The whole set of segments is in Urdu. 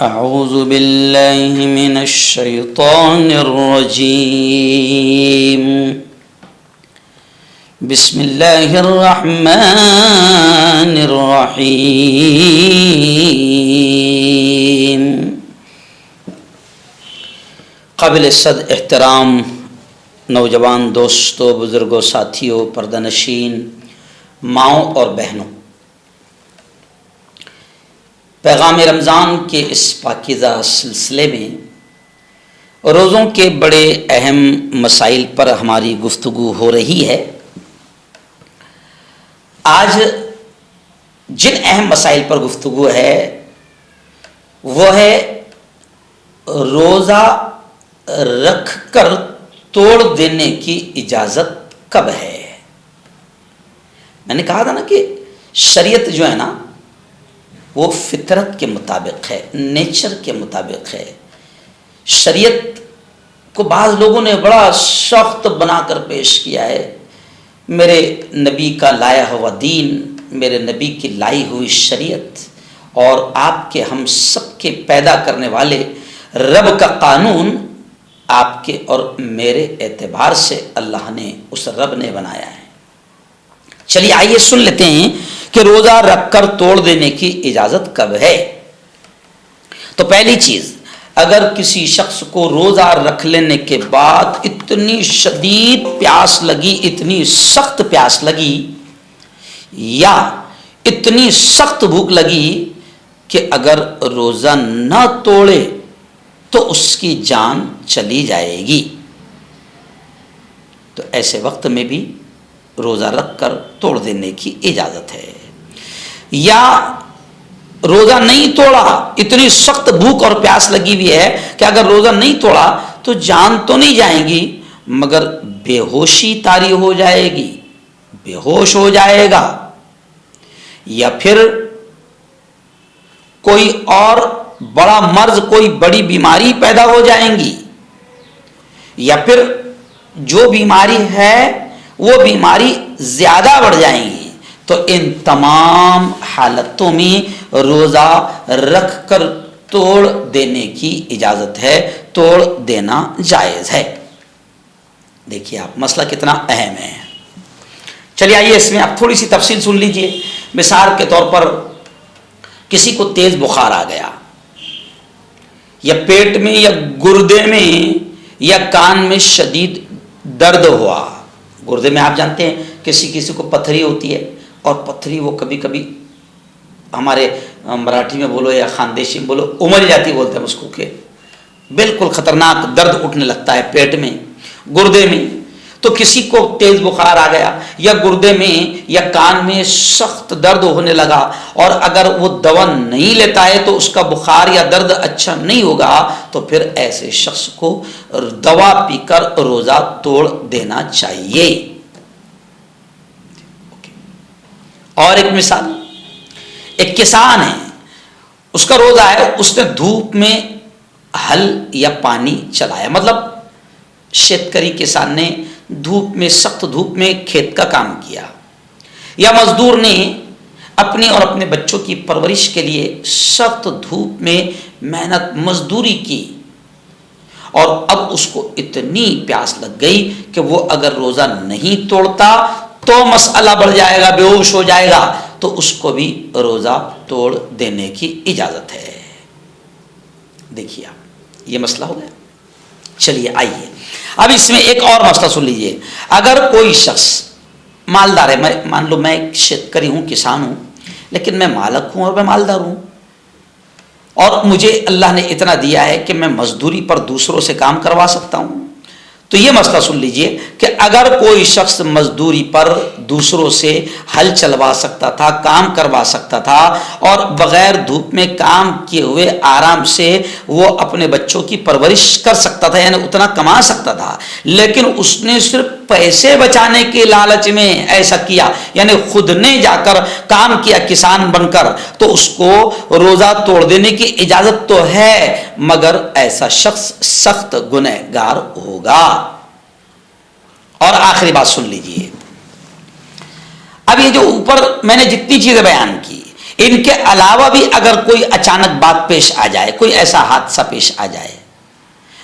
اعوذ باللہ من الشیطان الرجیم بسم اللہ الرحمن الرحیم۔ قابل صد احترام نوجوان دوستوں، بزرگوں، ساتھیوں، پردہ نشین، ماؤں اور بہنوں، پیغام رمضان کے اس پاکیزہ سلسلے میں روزوں کے بڑے اہم مسائل پر ہماری گفتگو ہو رہی ہے۔ آج جن اہم مسائل پر گفتگو ہے وہ ہے روزہ رکھ کر توڑ دینے کی اجازت کب ہے۔ میں نے کہا تھا نا کہ شریعت جو ہے نا وہ فطرت کے مطابق ہے، نیچر کے مطابق ہے۔ شریعت کو بعض لوگوں نے بڑا سخت بنا کر پیش کیا ہے۔ میرے نبی کا لایا ہوا دین، میرے نبی کی لائی ہوئی شریعت اور آپ کے ہم سب کے پیدا کرنے والے رب کا قانون آپ کے اور میرے اعتبار سے اللہ نے اس رب نے بنایا ہے۔ چلیے آئیے سن لیتے ہیں کہ روزہ رکھ کر توڑ دینے کی اجازت کب ہے۔ تو پہلی چیز، اگر کسی شخص کو روزہ رکھ لینے کے بعد اتنی شدید پیاس لگی، اتنی سخت پیاس لگی یا اتنی سخت بھوک لگی کہ اگر روزہ نہ توڑے تو اس کی جان چلی جائے گی، تو ایسے وقت میں بھی روزہ رکھ کر توڑ دینے کی اجازت ہے۔ یا روزہ نہیں توڑا، اتنی سخت بھوک اور پیاس لگی ہوئی ہے کہ اگر روزہ نہیں توڑا تو جان تو نہیں جائے گی مگر بے ہوشی طاری ہو جائے گی، بے ہوش ہو جائے گا، یا پھر کوئی اور بڑا مرض، کوئی بڑی بیماری پیدا ہو جائیں گی، یا پھر جو بیماری ہے وہ بیماری زیادہ بڑھ جائیں گی۔ تو ان تمام حالتوں میں روزہ رکھ کر توڑ دینے کی اجازت ہے، توڑ دینا جائز ہے۔ دیکھیے آپ مسئلہ کتنا اہم ہے۔ چلیے آئیے اس میں آپ تھوڑی سی تفصیل سن لیجئے۔ مثال کے طور پر کسی کو تیز بخار آ گیا، یا پیٹ میں یا گردے میں یا کان میں شدید درد ہوا۔ گردے میں آپ جانتے ہیں کسی کو پتھری ہوتی ہے، اور پتھری وہ کبھی کبھی ہمارے مراٹھی میں بولو یا خاندیشی میں بولو امل جاتی بولتے ہیں اس کو، کہ بالکل خطرناک درد اٹھنے لگتا ہے پیٹ میں، گردے میں۔ تو کسی کو تیز بخار آ گیا یا گردے میں یا کان میں سخت درد ہونے لگا، اور اگر وہ دوا نہیں لیتا ہے تو اس کا بخار یا درد اچھا نہیں ہوگا، تو پھر ایسے شخص کو دوا پی کر روزہ توڑ دینا چاہیے۔ اور ایک مثال، ایک کسان ہے، اس کا روزہ ہے، اس نے دھوپ میں ہل یا پانی چلایا، مطلب شیتکری کسان نے دھوپ میں، سخت دھوپ میں کھیت کا کام کیا، یا مزدور نے اپنی اور اپنے بچوں کی پرورش کے لیے سخت دھوپ میں محنت مزدوری کی، اور اب اس کو اتنی پیاس لگ گئی کہ وہ اگر روزہ نہیں توڑتا تو مسئلہ بڑھ جائے گا، بے ہوش ہو جائے گا، تو اس کو بھی روزہ توڑ دینے کی اجازت ہے۔ دیکھیے آپ یہ مسئلہ ہو گیا۔ چلیے آئیے اب اس میں ایک اور مسئلہ سن لیجئے۔ اگر کوئی شخص مالدار ہے، مان لو میں ایک شیتکری ہوں، کسان ہوں، لیکن میں مالک ہوں اور میں مالدار ہوں، اور مجھے اللہ نے اتنا دیا ہے کہ میں مزدوری پر دوسروں سے کام کروا سکتا ہوں۔ تو یہ مسئلہ سن لیجئے کہ اگر کوئی شخص مزدوری پر دوسروں سے ہل چلوا سکتا تھا، کام کروا سکتا تھا، اور بغیر دھوپ میں کام کیے ہوئے آرام سے وہ اپنے بچوں کی پرورش کر سکتا تھا، یعنی اتنا کما سکتا تھا، لیکن اس نے صرف پیسے بچانے کے لالچ میں ایسا کیا، یعنی خود نے جا کر کام کیا کسان بن کر، تو اس کو روزہ توڑ دینے کی اجازت تو ہے، مگر ایسا شخص سخت گنہگار ہوگا۔ اور آخری بات سن لیجئے، اب یہ جو اوپر میں نے جتنی چیزیں بیان کی، ان کے علاوہ بھی اگر کوئی اچانک بات پیش آ جائے، کوئی ایسا حادثہ پیش آ جائے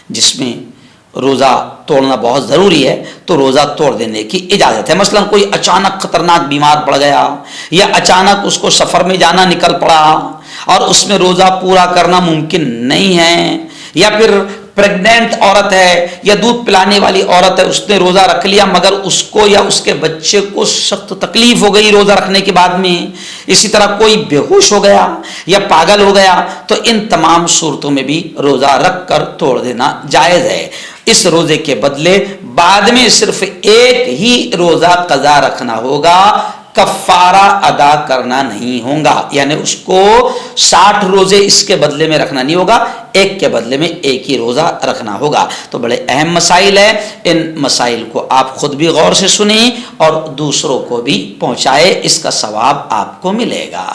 جس میں روزہ توڑنا بہت ضروری ہے، تو روزہ توڑ دینے کی اجازت ہے۔ مثلا کوئی اچانک خطرناک بیمار پڑ گیا، یا اچانک اس کو سفر میں جانا نکل پڑا اور اس میں روزہ پورا کرنا ممکن نہیں ہے، یا پھر پریگنینٹ عورت ہے یا دودھ پلانے والی عورت ہے، اس نے روزہ رکھ لیا مگر اس کو یا اس کے بچے کو سخت تکلیف ہو گئی روزہ رکھنے کے بعد میں، اسی طرح کوئی بے ہوش ہو گیا یا پاگل ہو گیا، تو ان تمام صورتوں میں بھی روزہ رکھ کر توڑ دینا جائز ہے۔ اس روزے کے بدلے بعد میں صرف ایک ہی روزہ قضا رکھنا ہوگا، کفارہ ادا کرنا نہیں ہوگا، یعنی اس کو 60 روزے اس کے بدلے میں رکھنا نہیں ہوگا، ایک کے بدلے میں ایک ہی روزہ رکھنا ہوگا۔ تو بڑے اہم مسائل ہیں، ان مسائل کو آپ خود بھی غور سے سنیں اور دوسروں کو بھی پہنچائے، اس کا ثواب آپ کو ملے گا۔